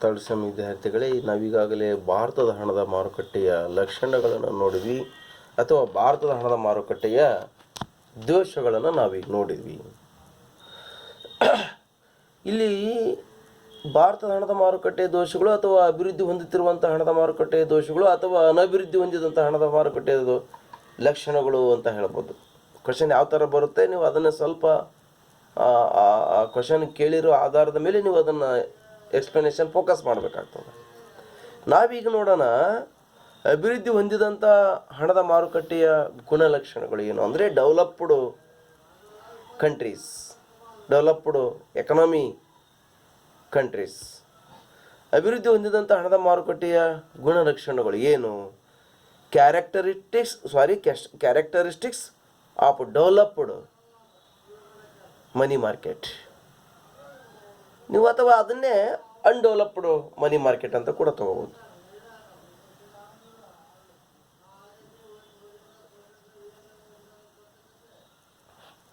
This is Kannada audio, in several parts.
ಥರ್ಡ್ ಸೆಮ್ ವಿದ್ಯಾರ್ಥಿಗಳೇ, ನಾವೀಗಾಗಲೇ ಭಾರತದ ಹಣದ ಮಾರುಕಟ್ಟೆಯ ಲಕ್ಷಣಗಳನ್ನು ನೋಡಿದ್ವಿ, ಅಥವಾ ಭಾರತದ ಹಣದ ಮಾರುಕಟ್ಟೆಯ ದೋಷಗಳನ್ನು ನಾವೀಗ ನೋಡಿದ್ವಿ. ಇಲ್ಲಿ ಭಾರತದ ಹಣದ ಮಾರುಕಟ್ಟೆಯ ದೋಷಗಳು ಅಥವಾ ಅಭಿವೃದ್ಧಿ ಹೊಂದುತ್ತಿರುವಂಥ ಹಣದ ಮಾರುಕಟ್ಟೆಯ ದೋಷಗಳು ಅಥವಾ ಅನಭಿವೃದ್ಧಿ ಹೊಂದಿದಂಥ ಹಣದ ಮಾರುಕಟ್ಟೆಯ ಲಕ್ಷಣಗಳು ಅಂತ ಹೇಳ್ಬೋದು. ಕ್ವಶನ್ ಯಾವ ಥರ ಬರುತ್ತೆ, ನೀವು ಅದನ್ನು ಸ್ವಲ್ಪ ಆ ಕ್ವಶನ್ ಕೇಳಿರೋ ಆಧಾರದ ಮೇಲೆ ನೀವು ಅದನ್ನು ಎಕ್ಸ್ಪ್ಲನೇಷನ್ ಫೋಕಸ್ ಮಾಡಬೇಕಾಗ್ತದೆ. ನಾವೀಗ ನೋಡೋಣ ಅಭಿವೃದ್ಧಿ ಹೊಂದಿದಂಥ ಹಣದ ಮಾರುಕಟ್ಟೆಯ ಗುಣಲಕ್ಷಣಗಳು ಏನು ಅಂದರೆ, developed countries, developed economy countries, ಅಭಿವೃದ್ಧಿ ಹೊಂದಿದಂಥ ಹಣದ ಮಾರುಕಟ್ಟೆಯ ಗುಣಲಕ್ಷಣಗಳು ಏನು? Characteristics of developed money market. ನೀವು ಅಥವಾ ಅದನ್ನೇ ಅನ್ಡೆವಲಪ್ಡ್ ಮನಿ ಮಾರ್ಕೆಟ್ ಅಂತ ಕೂಡ ತಗೋಬೋದು.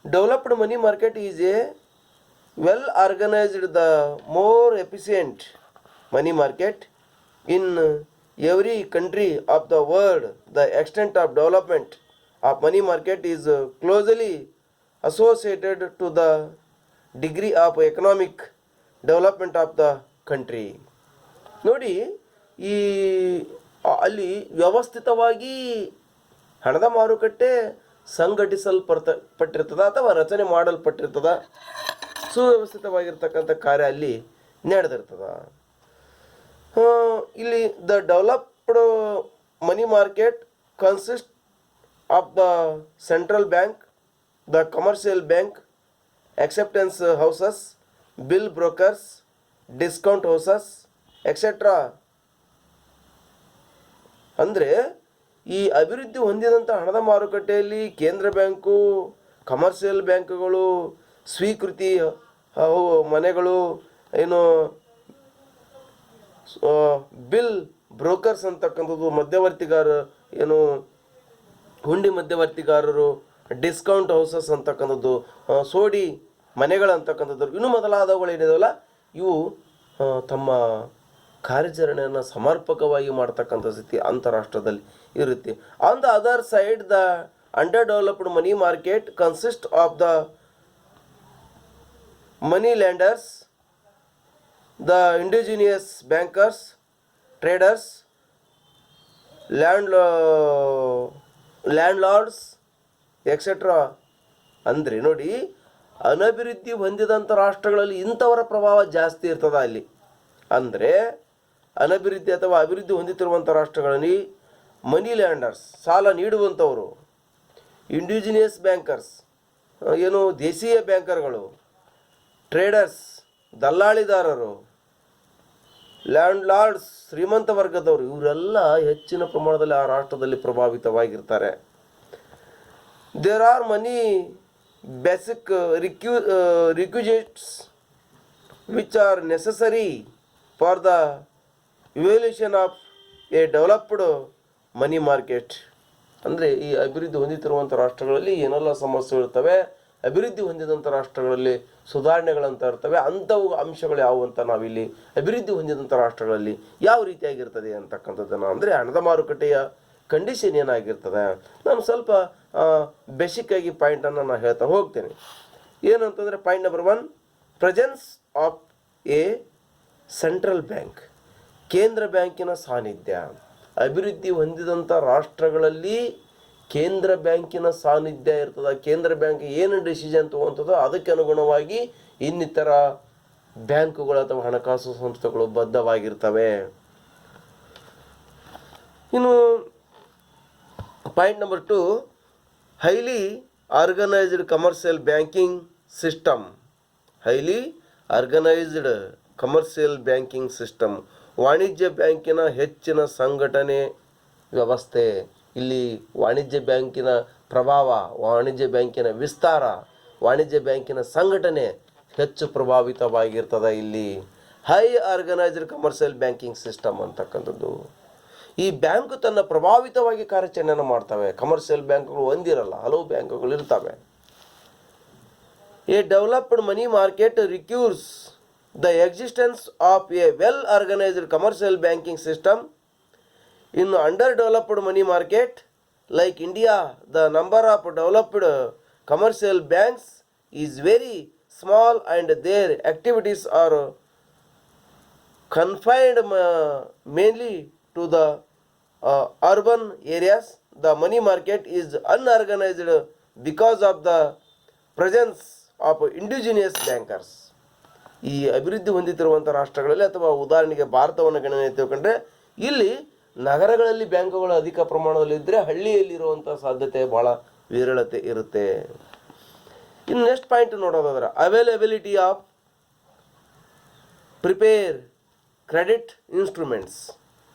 Developed money market is a well organized, the more efficient money market in every country of the world. The extent of development of money market is closely associated to the degree of economic development of the country. ನೋಡಿ, ಈ ಅಲ್ಲಿ ವ್ಯವಸ್ಥಿತವಾಗಿ ಹಣದ ಮಾರುಕಟ್ಟೆ ಸಂಘಟಿಸಲ್ಪಟ್ಟಿರ್ತದ ಅಥವಾ ರಚನೆ ಮಾಡಲ್ಪಟ್ಟಿರ್ತದ, ಸುವ್ಯವಸ್ಥಿತವಾಗಿರ್ತಕ್ಕಂಥ ಕಾರ್ಯ ಅಲ್ಲಿ ನಡೆದಿರ್ತದ. ಇಲ್ಲಿ the developed money market consist of the central bank, the commercial bank, acceptance houses, bill brokers, discount houses, etcetera. ಅಂದರೆ ಈ ಅಭಿವೃದ್ಧಿ ಹೊಂದಿದಂಥ ಹಣದ ಮಾರುಕಟ್ಟೆಯಲ್ಲಿ ಕೇಂದ್ರ ಬ್ಯಾಂಕು, ಕಮರ್ಷಿಯಲ್ ಬ್ಯಾಂಕುಗಳು, ಸ್ವೀಕೃತಿ ಮನೆಗಳು, ಏನು ಬಿಲ್ ಬ್ರೋಕರ್ಸ್ ಅಂತಕ್ಕಂಥದ್ದು, ಮಧ್ಯವರ್ತಿಗಾರ, ಏನು ಹುಂಡಿ ಮಧ್ಯವರ್ತಿಗಾರರು, ಡಿಸ್ಕೌಂಟ್ ಹೌಸಸ್ ಅಂತಕ್ಕಂಥದ್ದು, ಸೋಡಿ ಮನೆಗಳು ಅಂತಕ್ಕಂಥದ್ದು, ಇನ್ನೂ ಮೊದಲಾದವುಗಳು ಏನಿದಾವಲ್ಲ, ಇವು ತಮ್ಮ ಕಾರ್ಯಾಚರಣೆಯನ್ನು ಸಮರ್ಪಕವಾಗಿ ಮಾಡ್ತಕ್ಕಂಥ ಸ್ಥಿತಿ ಅಂತಾರಾಷ್ಟ್ರದಲ್ಲಿ ಇರುತ್ತೆ. On the other side, the underdeveloped money market consist of the money lenders, the indigenous bankers, traders, landlords, etcetera. ಅಂದರೆ ನೋಡಿ, ಅನಭಿವೃದ್ಧಿ ಹೊಂದಿದಂಥ ರಾಷ್ಟ್ರಗಳಲ್ಲಿ ಇಂಥವರ ಪ್ರಭಾವ ಜಾಸ್ತಿ ಇರ್ತದ ಅಲ್ಲಿ. ಅಂದರೆ ಅನಭಿವೃದ್ಧಿ ಅಥವಾ ಅಭಿವೃದ್ಧಿ ಹೊಂದುತ್ತಿರುವಂಥ ರಾಷ್ಟ್ರಗಳಲ್ಲಿ ಮನಿ ಲ್ಯಾಂಡರ್ಸ್, ಸಾಲ ನೀಡುವಂಥವರು, ಇಂಡಿಜಿನಿಯಸ್ ಬ್ಯಾಂಕರ್ಸ್, ಏನು ದೇಶೀಯ ಬ್ಯಾಂಕರ್ಗಳು, ಟ್ರೇಡರ್ಸ್, ದಲ್ಲಾಳಿದಾರರು, ಲ್ಯಾಂಡ್ಲಾರ್ಡ್ಸ್, ಶ್ರೀಮಂತ ವರ್ಗದವರು, ಇವರೆಲ್ಲ ಹೆಚ್ಚಿನ ಪ್ರಮಾಣದಲ್ಲಿ ಆ ರಾಷ್ಟ್ರದಲ್ಲಿ ಪ್ರಭಾವಿತವಾಗಿರ್ತಾರೆ. There are many basic requisites which are necessary for the evaluation of a developed money market. ಅಂದರೆ ಈ ಅಭಿವೃದ್ಧಿ ಹೊಂದುತ್ತಿರುವಂಥ ರಾಷ್ಟ್ರಗಳಲ್ಲಿ ಏನೆಲ್ಲ ಸಮಸ್ಯೆಗಳು ಇರ್ತವೆ, ಅಭಿವೃದ್ಧಿ ಹೊಂದಿದಂಥ ರಾಷ್ಟ್ರಗಳಲ್ಲಿ ಸುಧಾರಣೆಗಳಂತ ಇರ್ತವೆ, ಅಂಥವು ಅಂಶಗಳು ಯಾವುವು ಅಂತ ನಾವಿಲ್ಲಿ ಅಭಿವೃದ್ಧಿ ಹೊಂದಿದಂಥ ರಾಷ್ಟ್ರಗಳಲ್ಲಿ ಯಾವ ರೀತಿಯಾಗಿರ್ತದೆ ಅಂತಕ್ಕಂಥದ್ದನ್ನು, ಅಂದರೆ ಹಣದ ಮಾರುಕಟ್ಟೆಯ ಕಂಡೀಷನ್ ಏನಾಗಿರ್ತದೆ, ನಾನು ಸ್ವಲ್ಪ ಬೇಸಿಕ್ಕಾಗಿ ಪಾಯಿಂಟನ್ನು ನಾನು ಹೇಳ್ತಾ ಹೋಗ್ತೇನೆ. ಏನಂತಂದರೆ, point number 1, presence of A central bank, ಕೇಂದ್ರ ಬ್ಯಾಂಕಿನ ಸಾನ್ನಿಧ್ಯ. ಅಭಿವೃದ್ಧಿ ಹೊಂದಿದಂಥ ರಾಷ್ಟ್ರಗಳಲ್ಲಿ ಕೇಂದ್ರ ಬ್ಯಾಂಕಿನ ಸಾನ್ನಿಧ್ಯ ಇರ್ತದೆ. ಕೇಂದ್ರ ಬ್ಯಾಂಕ್ ಏನು ಡಿಸಿಷನ್ ತೊಗೊತದೋ ಅದಕ್ಕೆ ಅನುಗುಣವಾಗಿ ಇನ್ನಿತರ ಬ್ಯಾಂಕುಗಳು ಅಥವಾ ಹಣಕಾಸು ಸಂಸ್ಥೆಗಳು ಬದ್ಧವಾಗಿರ್ತವೆ. ಇನ್ನು point number 2, highly organised commercial banking system. Highly organised commercial banking system, ವಾಣಿಜ್ಯ ಬ್ಯಾಂಕಿನ ಹೆಚ್ಚಿನ ಸಂಘಟನೆ ವ್ಯವಸ್ಥೆ. ಇಲ್ಲಿ ವಾಣಿಜ್ಯ ಬ್ಯಾಂಕಿನ ಪ್ರಭಾವ, ವಾಣಿಜ್ಯ ಬ್ಯಾಂಕಿನ ವಿಸ್ತಾರ, ವಾಣಿಜ್ಯ ಬ್ಯಾಂಕಿನ ಸಂಘಟನೆ ಹೆಚ್ಚು ಪ್ರಭಾವಿತವಾಗಿರ್ತದೆ ಇಲ್ಲಿ. High organised commercial banking system ಅಂತಕ್ಕಂಥದ್ದು, ಈ ಬ್ಯಾಂಕು ತನ್ನ ಪ್ರಭಾವಿತವಾಗಿ ಕಾರ್ಯಾಚರಣೆಯನ್ನು ಮಾಡ್ತವೆ. ಕಮರ್ಷಿಯಲ್ ಬ್ಯಾಂಕ್ಗಳು ಒಂದಿರಲ್ಲ, ಹಲವು ಬ್ಯಾಂಕುಗಳು ಇರ್ತವೆ. A developed money market requires the existence of a well organized commercial banking system in underdeveloped money market like India, the number of developed commercial banks is very small and their activities are confined mainly to the urban areas. The money market is unorganized because of the presence of indigenous bankers. ಈ ಅಭಿವೃದ್ಧಿ ಹೊಂದುತ್ತಿರುವಂಥ ರಾಷ್ಟ್ರಗಳಲ್ಲಿ ಅಥವಾ ಉದಾಹರಣೆಗೆ ಭಾರತವನ್ನು ಗಣನೆ ತಿಳ್ಕೊಂಡ್ರೆ ಇಲ್ಲಿ ನಗರಗಳಲ್ಲಿ ಬ್ಯಾಂಕುಗಳು ಅಧಿಕ ಪ್ರಮಾಣದಲ್ಲಿ ಇದ್ದರೆ ಹಳ್ಳಿಯಲ್ಲಿರುವಂಥ ಸಾಧ್ಯತೆ ಭಾಳ ವಿರಳತೆ ಇರುತ್ತೆ. ಇನ್ನು ನೆಕ್ಸ್ಟ್ ಪಾಯಿಂಟ್ ನೋಡೋದಾದ್ರೆ availability of prepare credit instruments.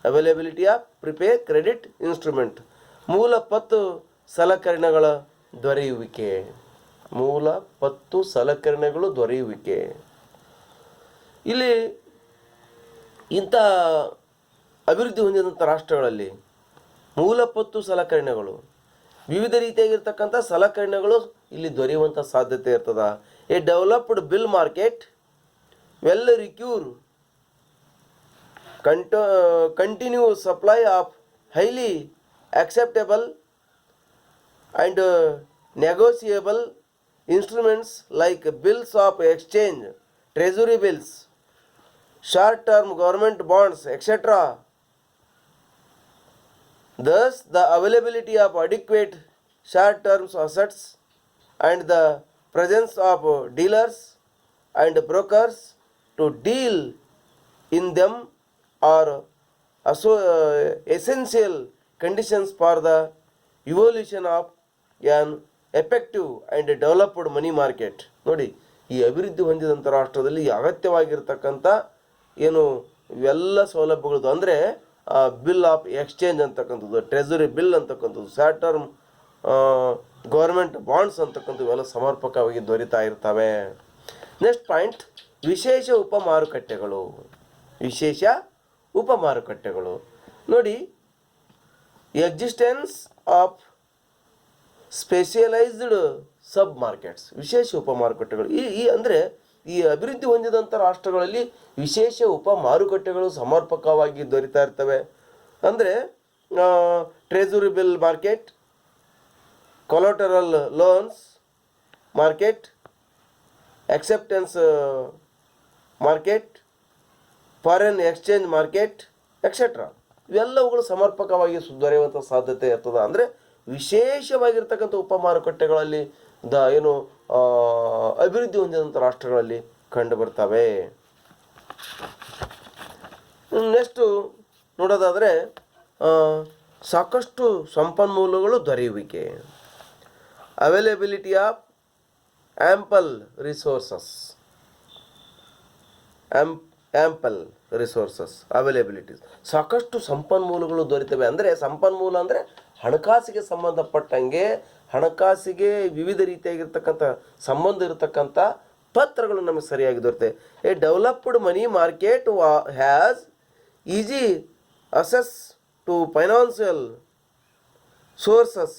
Availability of prepare credit instrument, ಮೂಲ ಪತ್ತು ಸಲಕರಣೆಗಳ ದೊರೆಯುವಿಕೆ. ಮೂಲ ಪತ್ತು ಸಲಕರಣೆಗಳು ದೊರೆಯುವಿಕೆ. ಇಲ್ಲಿ ಇಂಥ ಅಭಿವೃದ್ಧಿ ಹೊಂದಿದಂಥ ರಾಷ್ಟ್ರಗಳಲ್ಲಿ ಮೂಲಪತ್ತು ಸಲಕರಣೆಗಳು, ವಿವಿಧ ರೀತಿಯಾಗಿರ್ತಕ್ಕಂಥ ಸಲಕರಣೆಗಳು ಇಲ್ಲಿ ದೊರೆಯುವಂಥ ಸಾಧ್ಯತೆ ಇರ್ತದೆ. A developed bill market well require continue supply of highly acceptable and negotiable instruments like bills of exchange, treasury bills, short-term government bonds, etc. Thus, the availability of adequate short-term assets and the presence of dealers and brokers to deal in them are essential conditions for the evolution of an effective and developed money market. ನೋಡಿ, ಈ ಅಭಿವೃದ್ಧಿ ಹೊಂದಿದಂಥ ರಾಷ್ಟ್ರದಲ್ಲಿ ಅಗತ್ಯವಾಗಿರ್ತಕ್ಕಂಥ ಏನು ಇವೆಲ್ಲ ಸೌಲಭ್ಯಗಳದ್ದು ಅಂದರೆ ಬಿಲ್ ಆಫ್ ಎಕ್ಸ್ಚೇಂಜ್ ಅಂತಕ್ಕಂಥದ್ದು, ಟ್ರೆಜರಿ ಬಿಲ್ ಅಂತಕ್ಕಂಥದ್ದು, ಶಾರ್ಟ್ ಟರ್ಮ್ ಗೌರ್ಮೆಂಟ್ ಬಾಂಡ್ಸ್ ಅಂತಕ್ಕಂಥದ್ದು ಇವೆಲ್ಲ ಸಮರ್ಪಕವಾಗಿ ದೊರೀತಾ ಇರ್ತವೆ. ನೆಕ್ಸ್ಟ್ ಪಾಯಿಂಟ್, ವಿಶೇಷ ಉಪಮಾರುಕಟ್ಟೆಗಳು. ವಿಶೇಷ ಉಪಮಾರುಕಟ್ಟೆಗಳು ನೋಡಿ, existence of specialised sub markets. ವಿಶೇಷ ಉಪಮಾರುಕಟ್ಟೆಗಳು ಈ ಅಂದರೆ ಈ ಅಭಿವೃದ್ಧಿ ಹೊಂದಿದಂಥ ರಾಷ್ಟ್ರಗಳಲ್ಲಿ ವಿಶೇಷ ಉಪಮಾರುಕಟ್ಟೆಗಳು ಸಮರ್ಪಕವಾಗಿ ದೊರೀತಾ ಇರ್ತವೆ. ಅಂದರೆ treasury bill market, collateral loans market, acceptance market, foreign exchange market, etcetera ಇವೆಲ್ಲವುಗಳು ಸಮರ್ಪಕವಾಗಿ ದೊರೆಯುವಂಥ ಸಾಧ್ಯತೆ ಇರ್ತದೆ. ಅಂದರೆ ವಿಶೇಷವಾಗಿರ್ತಕ್ಕಂಥ ಉಪಮಾರುಕಟ್ಟೆಗಳಲ್ಲಿ ಏನು ಅಭಿವೃದ್ಧಿ ಹೊಂದಿದಂಥ ರಾಷ್ಟ್ರಗಳಲ್ಲಿ ಕಂಡು ಬರ್ತವೆ. ನೆಕ್ಸ್ಟು ನೋಡೋದಾದರೆ ಸಾಕಷ್ಟು ಸಂಪನ್ಮೂಲಗಳು ದೊರೆಯುವಿಕೆ. Availability of ample resources. Ample resources availabilities, ಸಾಕಷ್ಟು ಸಂಪನ್ಮೂಲಗಳು ದೊರೀತವೆ. ಅಂದರೆ ಸಂಪನ್ಮೂಲ ಅಂದರೆ ಹಣಕಾಸಿಗೆ ಸಂಬಂಧಪಟ್ಟಂಗೆ, ಹಣಕಾಸಿಗೆ ವಿವಿಧ ರೀತಿಯಾಗಿರ್ತಕ್ಕಂಥ ಸಂಬಂಧ ಇರತಕ್ಕಂಥ ಪತ್ರಗಳು ನಮಗೆ ಸರಿಯಾಗಿ ದೊರೆತವೆ. A developed money market has easy access to financial sources.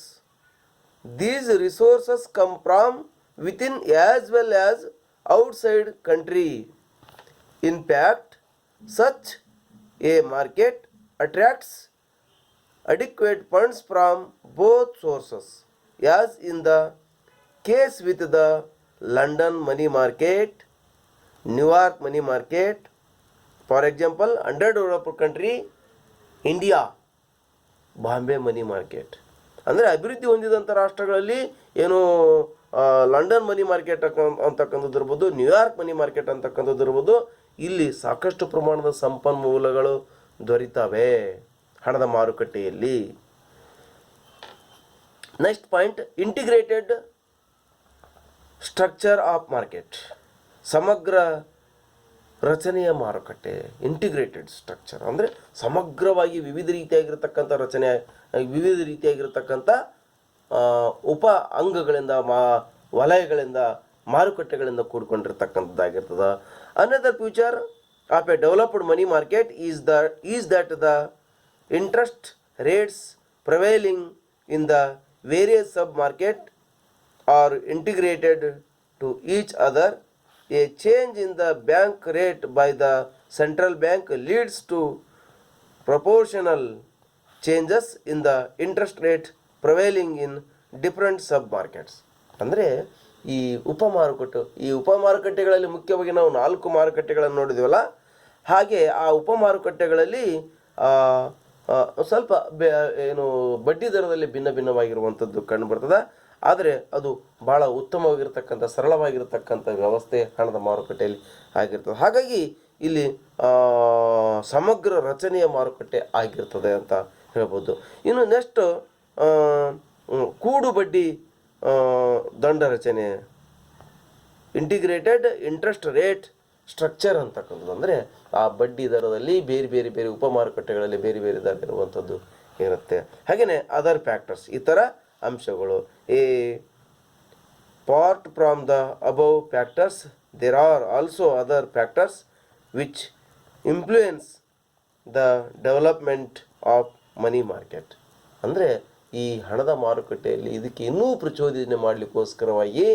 These resources come from within as well as outside country. In fact, such a market attracts adequate funds from both sources, as in the case with the London money market, New York money market. For example, underdeveloped country, India, Bombay money market. ಅಂದರೆ ಅಭಿವೃದ್ಧಿ ಹೊಂದಿದಂಥ ರಾಷ್ಟ್ರಗಳಲ್ಲಿ ಏನು ಲಂಡನ್ ಮನಿ ಮಾರ್ಕೆಟ್ ಅಂತಕ್ಕಂಥದ್ದು ಇರ್ಬೋದು, ನ್ಯೂಯಾರ್ಕ್ ಮನಿ ಮಾರ್ಕೆಟ್ ಅಂತಕ್ಕಂಥದ್ದು ಇರ್ಬೋದು, ಇಲ್ಲಿ ಸಾಕಷ್ಟು ಪ್ರಮಾಣದ ಸಂಪನ್ಮೂಲಗಳು ದೊರೀತವೆ ಹಣದ ಮಾರುಕಟ್ಟೆಯಲ್ಲಿ. Next point, integrated structure of market. ಸಮಗ್ರ ರಚನೆಯ ಮಾರುಕಟ್ಟೆ. ಇಂಟಿಗ್ರೇಟೆಡ್ ಸ್ಟ್ರಕ್ಚರ್ ಅಂದರೆ ಸಮಗ್ರವಾಗಿ ವಿವಿಧ ರೀತಿಯಾಗಿರ್ತಕ್ಕಂಥ ರಚನೆ, ವಿವಿಧ ರೀತಿಯಾಗಿರ್ತಕ್ಕಂಥ ಉಪ ಅಂಗಗಳಿಂದ ವಲಯಗಳಿಂದ ಮಾರುಕಟ್ಟೆಗಳಿಂದ ಕೂಡಿಕೊಂಡಿರ್ತಕ್ಕಂಥದ್ದಾಗಿರ್ತದೆ. Another future of a developed money market is that the interest rates prevailing in the various sub market are integrated to each other a change in the bank rate by the central bank leads to proportional changes in the interest rate prevailing in different sub markets. ಅಂದರೆ ಈ ಉಪಮಾರುಕಟ್ಟೆಗಳಲ್ಲಿ ಮುಖ್ಯವಾಗಿ ನಾವು 4 ಮಾರುಕಟ್ಟೆಗಳನ್ನು ನೋಡಿದ್ವಲ್ಲ, ಹಾಗೆ ಆ ಉಪಮಾರುಕಟ್ಟೆಗಳಲ್ಲಿ ಸ್ವಲ್ಪ ಬಡ್ಡಿ ದರದಲ್ಲಿ ಭಿನ್ನವಾಗಿರುವಂಥದ್ದು ಕಂಡುಬರ್ತದೆ. ಆದರೆ ಅದು ಭಾಳ ಉತ್ತಮವಾಗಿರ್ತಕ್ಕಂಥ ಸರಳವಾಗಿರ್ತಕ್ಕಂಥ ವ್ಯವಸ್ಥೆ ಹಣದ ಮಾರುಕಟ್ಟೆಯಲ್ಲಿ ಆಗಿರ್ತದೆ. ಹಾಗಾಗಿ ಇಲ್ಲಿ ಸಮಗ್ರ ರಚನೆಯ ಮಾರುಕಟ್ಟೆ ಆಗಿರ್ತದೆ ಅಂತ ಹೇಳ್ಬೋದು. ಇನ್ನು ನೆಕ್ಸ್ಟ್ ಕೂಡು ಬಡ್ಡಿ ದಂಡ ರಚನೆ, ಇಂಟಿಗ್ರೇಟೆಡ್ ಇಂಟ್ರೆಸ್ಟ್ ರೇಟ್ ಸ್ಟ್ರಕ್ಚರ್ ಅಂತಕ್ಕಂಥದ್ದು. ಅಂದರೆ ಆ ಬಡ್ಡಿ ದರದಲ್ಲಿ ಬೇರೆ ಬೇರೆ ಉಪಮಾರುಕಟ್ಟೆಗಳಲ್ಲಿ ಬೇರೆ ದರ ಇರುವಂಥದ್ದು ಇರುತ್ತೆ. ಹಾಗೆಯೇ ಅದರ್ ಫ್ಯಾಕ್ಟರ್ಸ್, ಈ ಥರ ಅಂಶಗಳು. Part from the above factors there are also other factors which influence the development of money market. ಅಂದರೆ ಈ ಹಣದ ಮಾರುಕಟ್ಟೆಯಲ್ಲಿ ಇದಕ್ಕೆ ಇನ್ನೂ ಪ್ರಚೋದನೆ ಮಾಡಲಿಕ್ಕೋಸ್ಕರವಾಗಿ